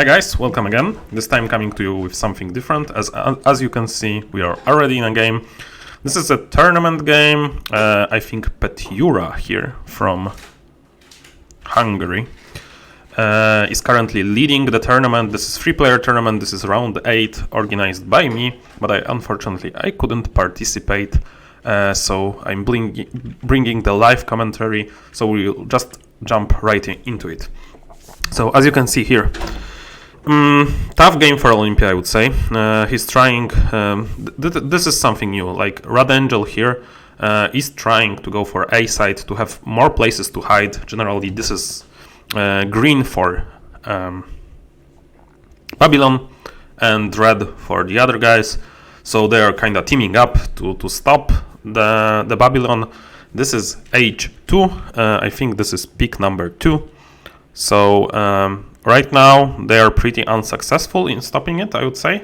Hi guys, welcome again. This time coming to you with something different. As you can see, we are already in a game. This is a tournament game. I think Petyura here from Hungary is currently leading the tournament. This is 3-player tournament. This is round 8 organized by me, but unfortunately I couldn't participate. So I'm bringing the live commentary. So we'll just jump right into it. So as you can see here, tough game for Olympia, I would say. He's trying, this is something new, like Radangel here is trying to go for A side to have more places to hide. Generally this is green for Babylon and red for the other guys. So they are kind of teaming up to stop the Babylon. This is H2, I think this is pick number 2. So right now they are pretty unsuccessful in stopping it, I would say.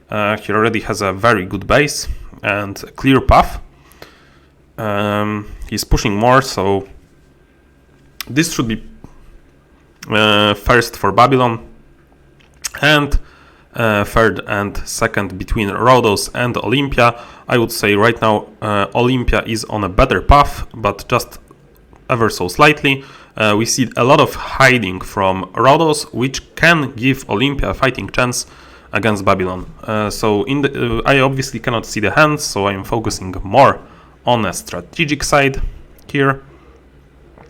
He already has a very good base and a clear path. He's pushing more, so this should be first for Babylon and third and second between Rhodos and Olympia. I would say right now Olympia is on a better path, but just ever so slightly. We see a lot of hiding from Rhodos, which can give Olympia a fighting chance against Babylon. So I obviously cannot see the hands, so I am focusing more on a strategic side here.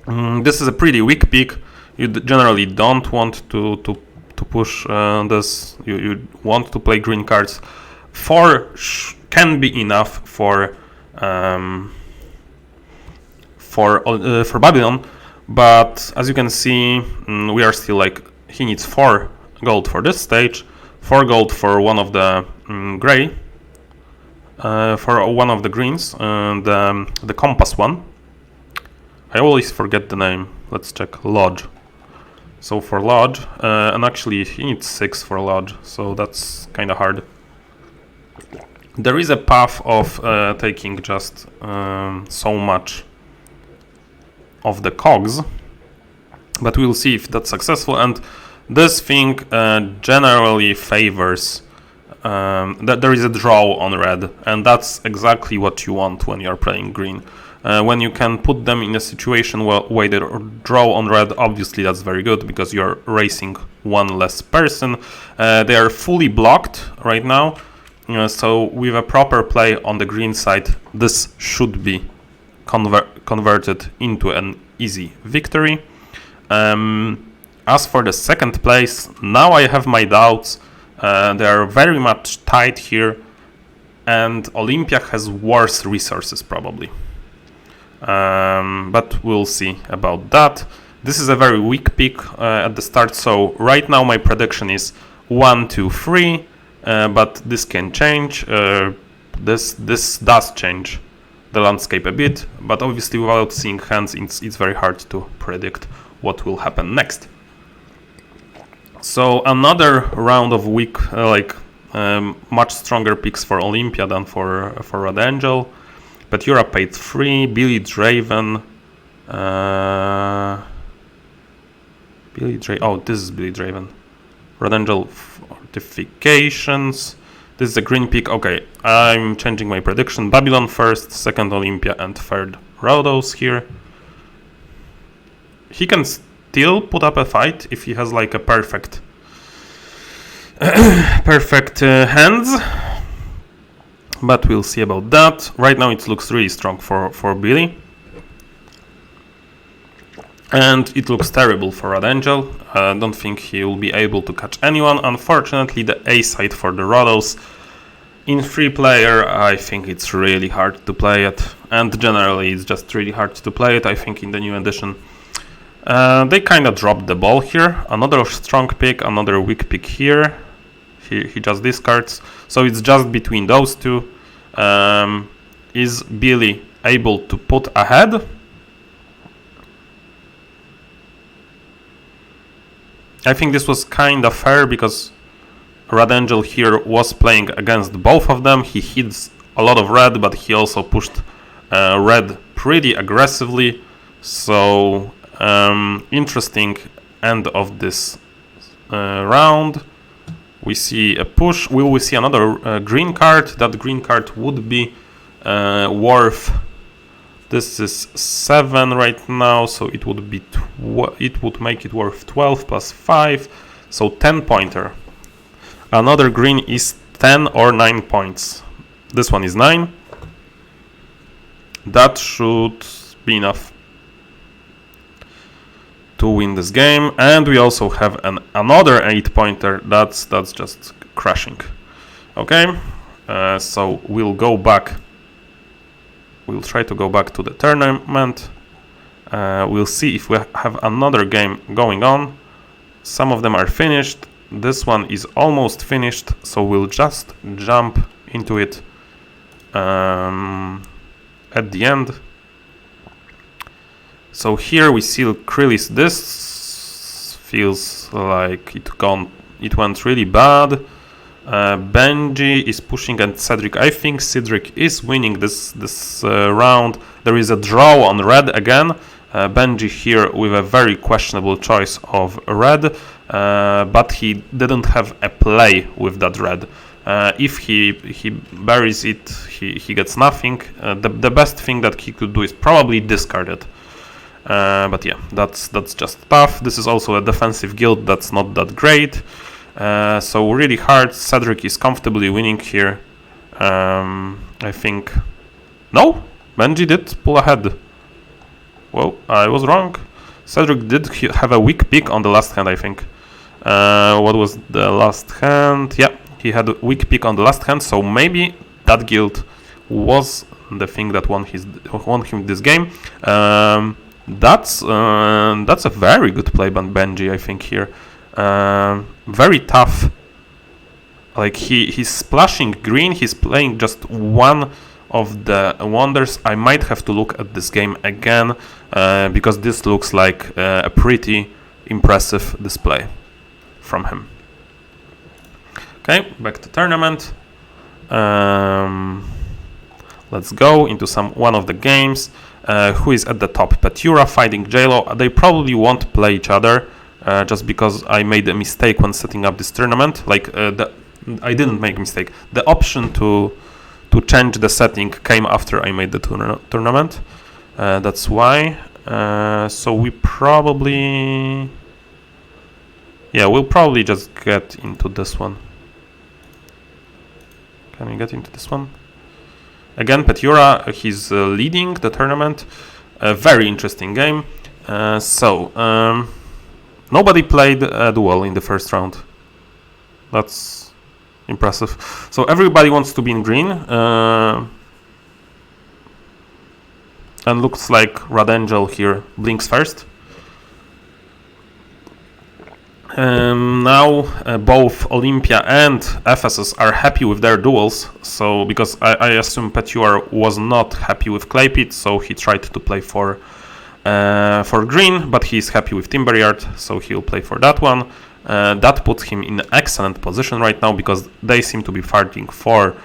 This is a pretty weak pick. You generally don't want to push this. You want to play green cards. 4 can be enough for Babylon. But as you can see, we are still like, he needs 4 gold for this stage, 4 gold for one of the gray, for one of the greens, and the compass one. I always forget the name. Let's check. Lodge. So for Lodge, and actually he needs 6 for Lodge, so that's kind of hard. There is a path of taking just so much of the cogs, but we'll see if that's successful. And this thing generally favors that there is a draw on red, and that's exactly what you want when you're playing green. When you can put them in a situation where they draw on red, obviously that's very good because you're racing one less person. They are fully blocked right now, so with a proper play on the green side, this should be converted into an easy victory. As for the second place, now I have my doubts. They are very much tight here, and Olympia has worse resources probably. But we'll see about that. This is a very weak pick at the start, so right now my prediction is 1, 2, 3, but this can change. This does change the landscape a bit, but obviously without seeing hands it's very hard to predict what will happen next. So another round of weak, much stronger picks for Olympia than for Radangel. Petyura paid 3, Billy Draven, oh, this is Billy Draven. Radangel fortifications. This is a green pick. Okay, I'm changing my prediction. Babylon first, second Olympia, and third Rhodos here. He can still put up a fight if he has like a perfect hands. But we'll see about that. Right now it looks really strong for Billy. And it looks terrible for Radangel. I don't think he will be able to catch anyone. Unfortunately, the A side for the Rhodos. In 3-player, I think it's really hard to play it. And generally, it's just really hard to play it, I think, in the new edition. They kind of dropped the ball here. Another strong pick, another weak pick here. He just discards. So it's just between those two. Is Billy able to put ahead? I think this was kind of fair because Radangel here was playing against both of them. He hits a lot of red, but he also pushed red pretty aggressively. So interesting end of this round. We see a push. We will see another green card. That green card would be worth. This is 7 right now, so it would be it would make it worth 12 plus 5, so 10 pointer. Another green is 10 or 9 points. This one is 9. That should be enough to win this game, and we also have another 8 pointer. That's just crashing. Okay, so we'll go back. We'll try to go back to the tournament. We'll see if we have another game going on. Some of them are finished. This one is almost finished, so we'll just jump into it at the end. So here we see Krylis. This feels like it went really bad. Benji is pushing and Cedric. I think Cedric is winning this round. There is a draw on red again. Benji here with a very questionable choice of red, but he didn't have a play with that red. If he buries it, he gets nothing. The best thing that he could do is probably discard it. But yeah, that's just tough. This is also a defensive guild that's not that great. So really hard. Cedric is comfortably winning here. I think. No, Benji did pull ahead. Well, I was wrong. Cedric did have a weak pick on the last hand, I think. What was the last hand? Yeah, he had a weak pick on the last hand, so maybe that guild was the thing that won him this game. That's a very good play by Benji, I think here. Very tough. Like he's splashing green. He's playing just one of the wonders. I might have to look at this game again because this looks like a pretty impressive display from him. Okay, back to tournament. Let's go into one of the games. Who is at the top? Petura fighting JLo. They probably won't play each other. Just because I made a mistake when setting up this tournament. I didn't make a mistake. The option to change the setting came after I made the tournament. That's why. So we probably... Yeah, we'll probably just get into this one. Can we get into this one? Again, Petura, he's leading the tournament. A very interesting game. Nobody played a duel in the first round. That's impressive. So everybody wants to be in green. And looks like Radangel here blinks first. Now both Olympia and Ephesus are happy with their duels. So because I assume Petura was not happy with Claypit, so he tried to play for green, but he's happy with Timberyard, so he'll play for that one. That puts him in an excellent position right now because they seem to be fighting for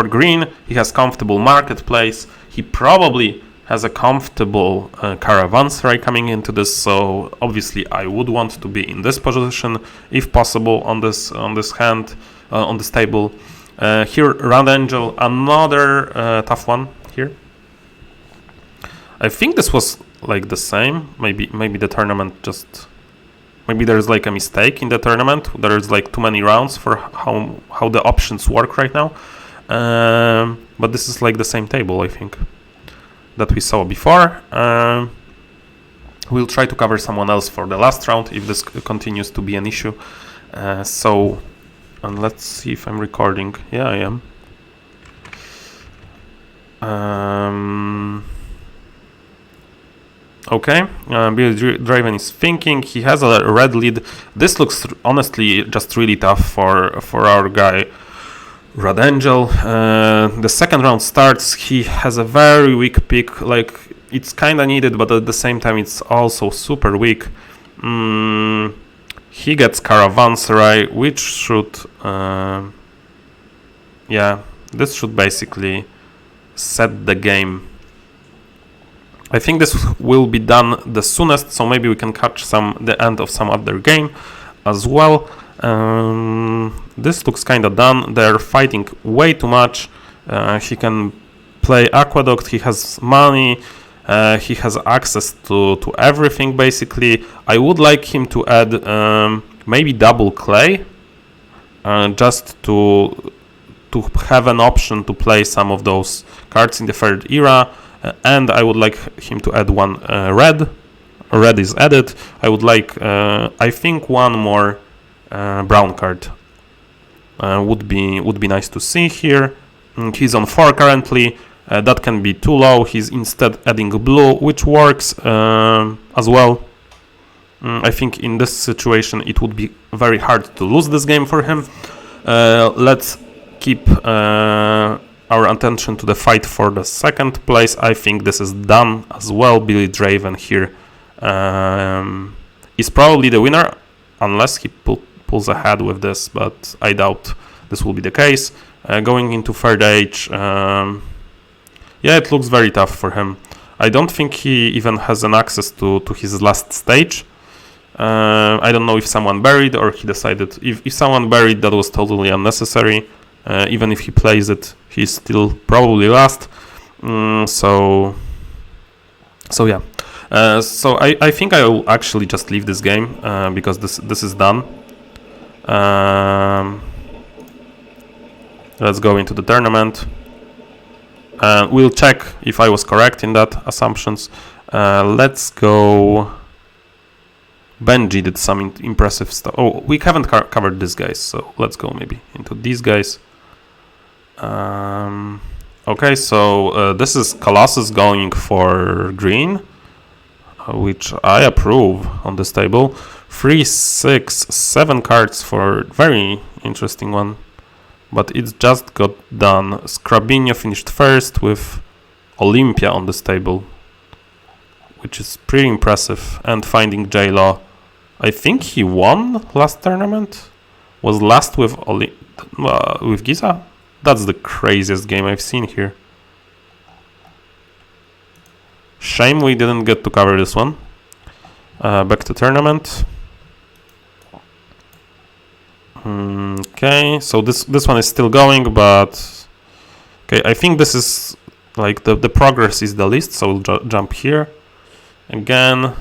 green. He has comfortable marketplace. He probably has a comfortable caravanserai coming into this, so obviously I would want to be in this position if possible on this hand, on this table. Here, Radangel, another tough one here. I think this was like the same. Maybe the tournament just... Maybe there's like a mistake in the tournament. There's like too many rounds for how the options work right now. But this is like the same table, I think, that we saw before. We'll try to cover someone else for the last round if this continues to be an issue. And let's see if I'm recording. Yeah, I am. Okay, Bill Draven is thinking. He has a red lead. This looks honestly just really tough for our guy Radangel. The second round starts. He has a very weak pick. Like, it's kind of needed, but at the same time it's also super weak. He gets Caravanserai, which should... yeah, this should basically set the game I think this will be done the soonest, so maybe we can catch the end of some other game as well. This looks kind of done. They're fighting way too much. He can play Aqueduct, he has money, he has access to everything basically. I would like him to add maybe double clay, just to have an option to play some of those cards in the third era. And I would like him to add one red. Red is added. I would like, I think, one more brown card would be nice to see here. He's on 4 currently. That can be too low. He's instead adding blue, which works as well. I think in this situation it would be very hard to lose this game for him. Let's keep our attention to the fight for the second place. I think this is done as well. Billy Draven here is probably the winner, unless he pulls ahead with this, but I doubt this will be the case. Going into third age, yeah, it looks very tough for him. I don't think he even has an access to his last stage. I don't know if someone buried or he decided. If someone buried, that was totally unnecessary. Even if he plays it, he's still probably last. So yeah. So I think I will actually just leave this game because this is done. Let's go into the tournament. We'll check if I was correct in that assumptions. Let's go. Benji did some impressive stuff. Oh, we haven't covered these guys, so let's go maybe into these guys. Okay, so this is Colossus going for green, which I approve on this table. 3, 6, 7 cards for very interesting one, but it just got done. Scrabinho finished first with Olympia on this table, which is pretty impressive. And finding J-Law, I think he won last tournament. Was last with Giza. That's the craziest game I've seen here. Shame we didn't get to cover this one. Back to tournament. Okay, so this one is still going, but okay, I think this is like the progress is the least, so we'll jump here again.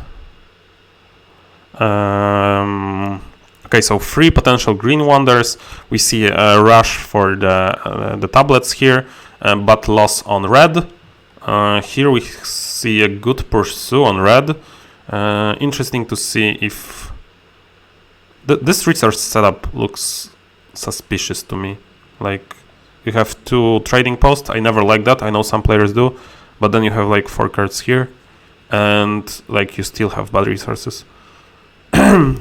Okay, so 3 potential green wonders. We see a rush for the tablets here, but loss on red. Here we see a good pursue on red. Interesting to see if this research setup looks suspicious to me. Like, you have 2 trading posts. I never like that. I know some players do, but then you have like 4 cards here, and like you still have bad resources.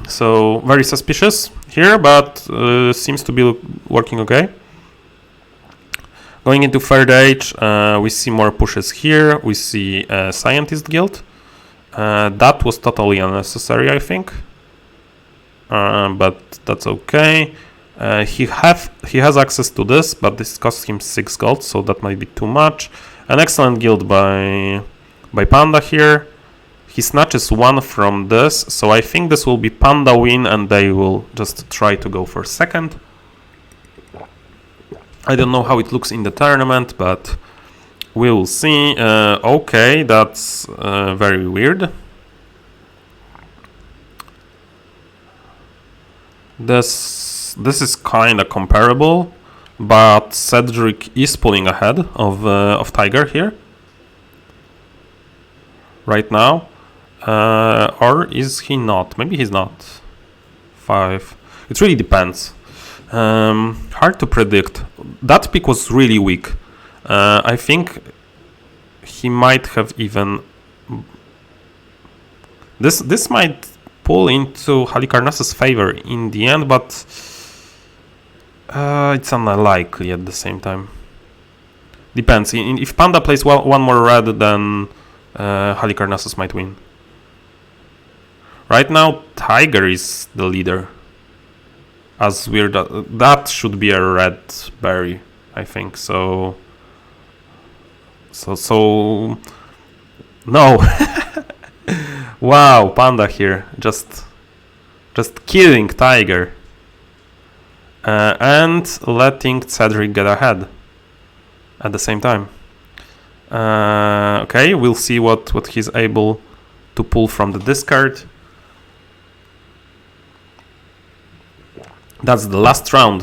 So very suspicious here, but seems to be working okay. Going into third age, we see more pushes here. We see Scientist Guild. That was totally unnecessary, I think. But that's okay. He has access to this, but this costs him 6 gold, so that might be too much. An excellent guild by Panda here. He snatches 1 from this, so I think this will be Panda win, and they will just try to go for second. I don't know how it looks in the tournament, but we will see. Okay, that's very weird. This is kind of comparable, but Cedric is pulling ahead of Tiger here right now. Or is he not? Maybe he's not. 5. It really depends. Hard to predict. That pick was really weak. I think he might have even... This might pull into Halicarnass's favor in the end, but it's unlikely at the same time. Depends. If Panda plays one more red, then Halicarnassus might win. Right now, Tiger is the leader. As weird, that should be a red berry, I think. So No. Wow, Panda here. Just killing Tiger. And letting Cedric get ahead at the same time. Okay, we'll see what he's able to pull from the discard. That's the last round.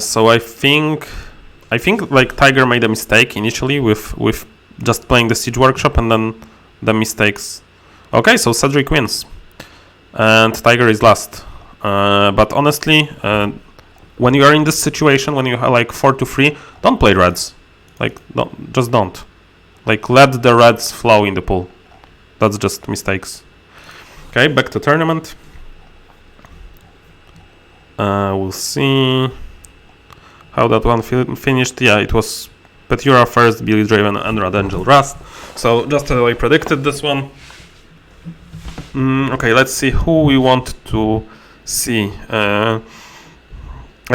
So I think like Tiger made a mistake initially with just playing the Siege Workshop, and then the mistakes. Okay, so Cedric wins, and Tiger is last. But honestly, when you are in this situation, when you have like 4-3, don't play reds. Like, just don't. Like, let the reds flow in the pool. That's just mistakes. Okay, back to tournament. We'll see how that one finished. Yeah, it was Petura first, Billy Draven, and Radangel Rust. So just as I predicted this one. Okay, let's see who we want to see. I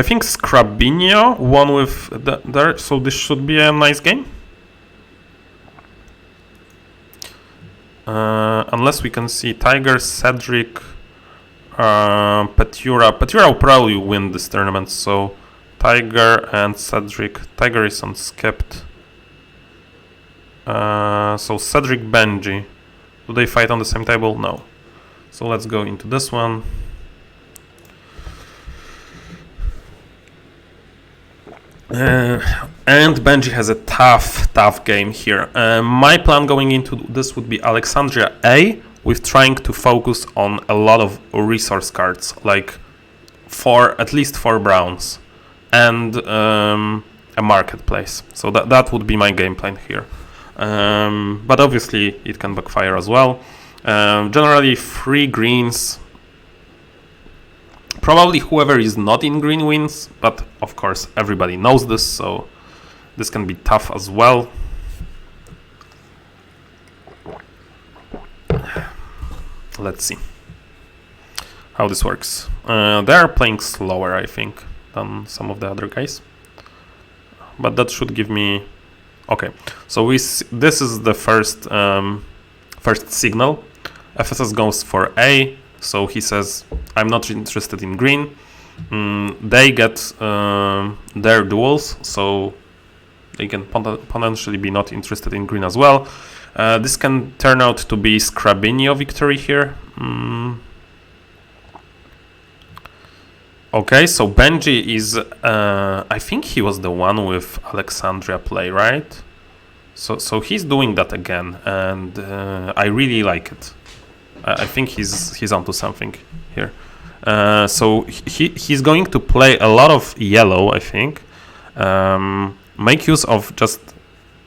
think Scrabinho won with there, so this should be a nice game. Unless we can see Tiger, Cedric, Petura. Petura will probably win this tournament, so Tiger and Cedric. Tiger is unskipped. So Cedric, Benji. Do they fight on the same table? No. So let's go into this one. And Benji has a tough game here. My plan going into this would be Alexandria A, with trying to focus on a lot of resource cards, like at least 4 browns, and a marketplace. So that would be my game plan here. But obviously it can backfire as well. Generally 3 greens. Probably whoever is not in green wins, but of course everybody knows this, so this can be tough as well. Let's see how this works. They are playing slower, I think, than some of the other guys, but that should give me... Okay, so this is the first signal. FSS goes for A, so he says, I'm not interested in green. They get their duels, so they can potentially be not interested in green as well. This can turn out to be Scrabinho victory here. Okay, so Benji is... I think he was the one with Alexandria play, right? So he's doing that again, and I really like it. I think he's onto something here. So he's going to play a lot of yellow, I think. Make use of just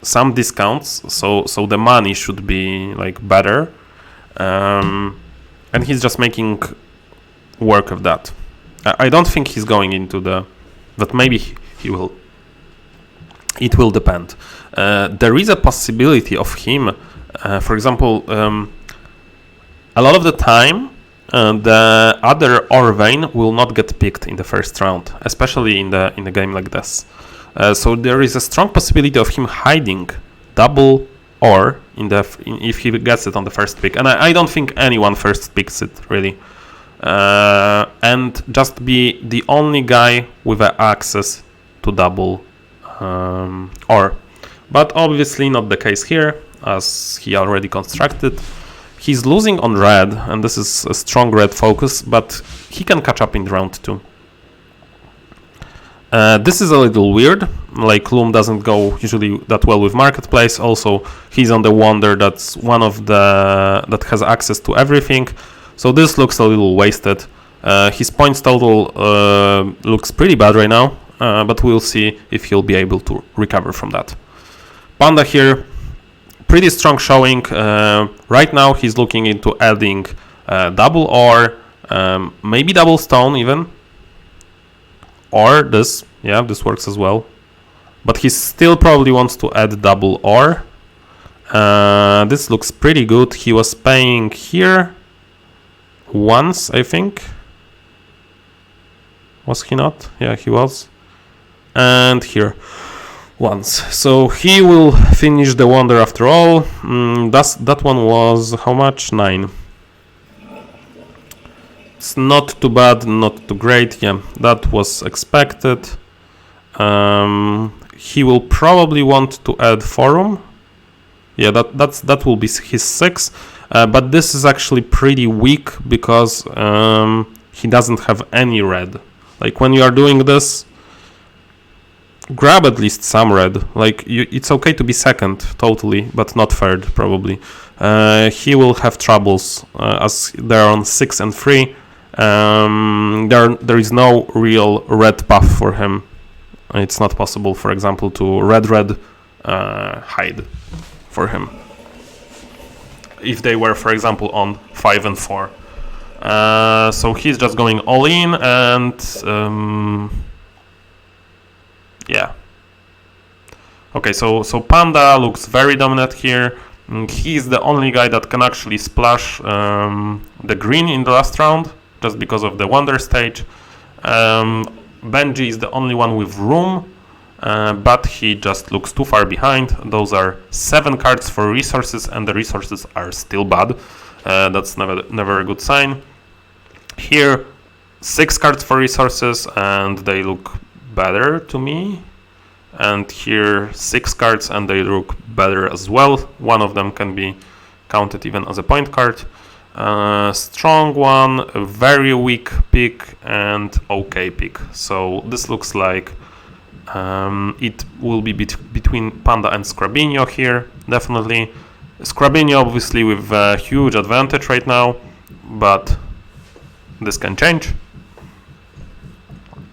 some discounts, so the money should be like better. And he's just making work of that. I don't think he's going into but maybe he will. It will depend. There is a possibility of him, for example, a lot of the time, the other Orvane will not get picked in the first round, especially in the game like this. So there is a strong possibility of him hiding double or if he gets it on the first pick, and I don't think anyone first picks it really, and just be the only guy with access to double or. But obviously not the case here, as he already constructed. He's losing on red, and this is a strong red focus, but he can catch up in round 2. This is a little weird, like Loom doesn't go usually that well with Marketplace. Also, he's on the Wonder, that's one of that has access to everything. So this looks a little wasted. His points total looks pretty bad right now, but we'll see if he'll be able to recover from that. Panda here, pretty strong showing. Right now he's looking into adding double ore, maybe double stone even, or this. Yeah, this works as well, but he still probably wants to add double ore. This looks pretty good. He was paying here once, I think. Was he not? Yeah, he was. And here. once. So he will finish the wonder after all. That one was how much? 9. It's not too bad, not too great. Yeah, that was expected. He will probably want to add forum. Yeah, that will be his 6. But this is actually pretty weak because he doesn't have any red. Like when you are doing this, grab at least some red. Like it's okay to be second totally, but not third probably. He will have troubles as they're on 6 and 3. There is no real red path for him. It's not possible, for example, to red hide for him if they were, for example, on 5 and 4. So he's just going all in, and yeah. Okay, so Panda looks very dominant here. He's the only guy that can actually splash the green in the last round, just because of the wonder stage. Benji is the only one with room, but he just looks too far behind. Those are 7 cards for resources, and the resources are still bad. That's never a good sign. Here, 6 cards for resources, and they look better to me. And here 6 cards, and they look better as well. One of them can be counted even as a point card. Strong one, a very weak pick, and okay pick. So this looks like it will be between Panda and Scrabinho here, definitely. Scrabinho obviously with a huge advantage right now, but this can change.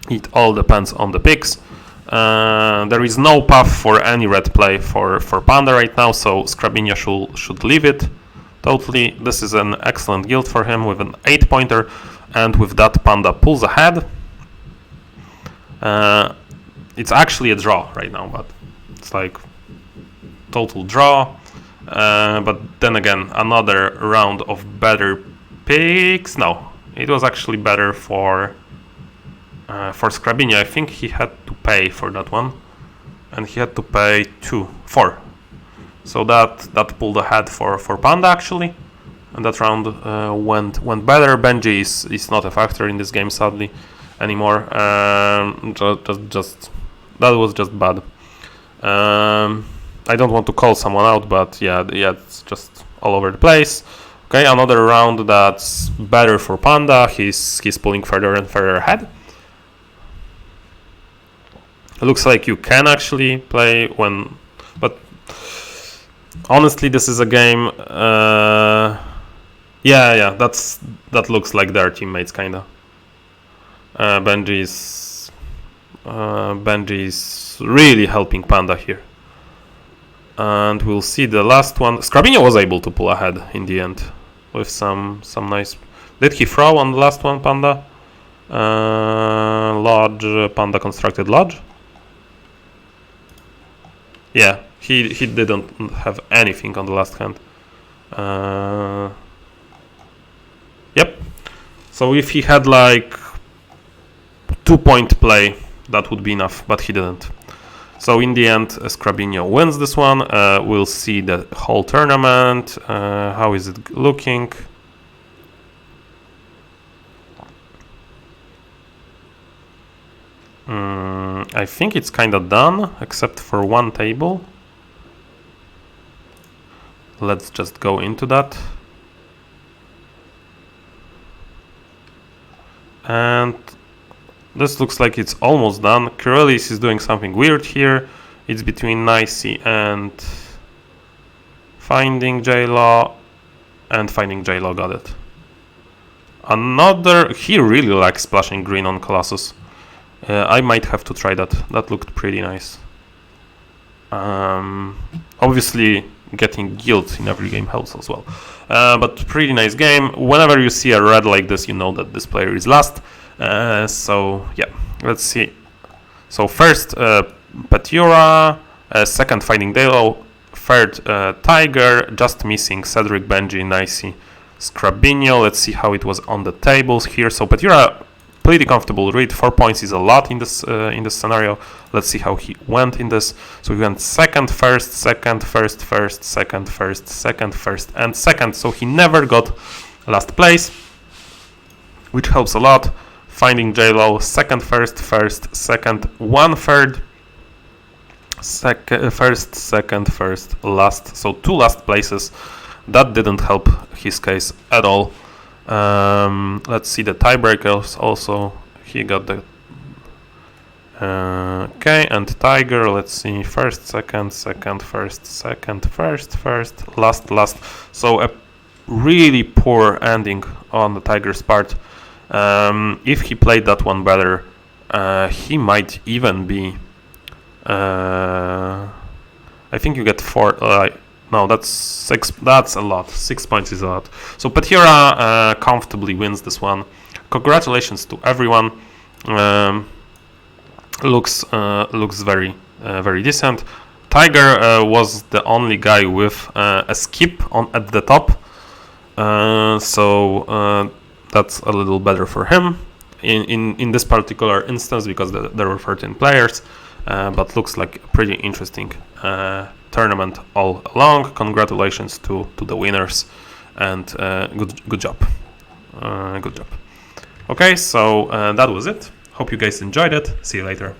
It all depends on the picks. There is no path for any red play for Panda right now, so Scrabinho should leave it totally. This is an excellent guild for him with an 8-pointer, and with that Panda pulls ahead. It's actually a draw right now, but it's like total draw. But then again, another round of better picks. No, it was actually better for Scrabinho. I think he had to pay for that one, and he had to pay 4. So that pulled ahead for Panda actually, and that round went better. Benji is not a factor in this game sadly anymore. Just that was just bad. I don't want to call someone out, but yeah, it's just all over the place. Okay, another round that's better for Panda. He's pulling further and further ahead. It looks like you can actually play when, but honestly, this is a game. Yeah, that looks like their teammates kinda. Benji's really helping Panda here, and we'll see the last one. Scrabinho was able to pull ahead in the end with some nice. Did he throw on the last one, Panda? Lodge. Panda constructed lodge. Yeah, he didn't have anything on the last hand. Yep. So if he had like 2-point play, that would be enough, but he didn't. So in the end, Scrabinho wins this one. We'll see the whole tournament. How is it looking? I think it's kind of done, except for one table. Let's just go into that. And this looks like it's almost done. Kurelis is doing something weird here. It's between Nicey and Finding J-Law, and Finding J-Law got it. He really likes splashing green on Colossus. I might have to try that. That looked pretty nice. Obviously, getting guild in every game helps as well. But pretty nice game. Whenever you see a red like this, you know that this player is last. So yeah, let's see. So first, Petura, second Finding J-Law, third Tiger, just missing Cedric, Benji, Nicey, Scrabinho. Let's see how it was on the tables here. So Petura pretty comfortable read. 4 points is a lot in this scenario. Let's see how he went in this. So he went second, first, second, first, first, second, first, second, first, and second. So he never got last place, which helps a lot. Finding J-Lo, second, first, first, second, 1/3, first, second, first, last. So 2 last places. That didn't help his case at all. Let's see the tiebreakers also. He got the okay, and Tiger, let's see, first, second, second, first, second, first, first, last, last. So a really poor ending on the Tiger's part. If he played that one better, he might even be I think you get 4 no, that's 6. That's a lot. 6 points is a lot. So Petira comfortably wins this one. Congratulations to everyone. Looks very very decent. Tiger was the only guy with a skip at the top, so that's a little better for him in this particular instance because there were 13 players. But looks like a pretty interesting tournament all along. Congratulations to the winners, and good job. Good job. Okay, so that was it. Hope you guys enjoyed it. See you later.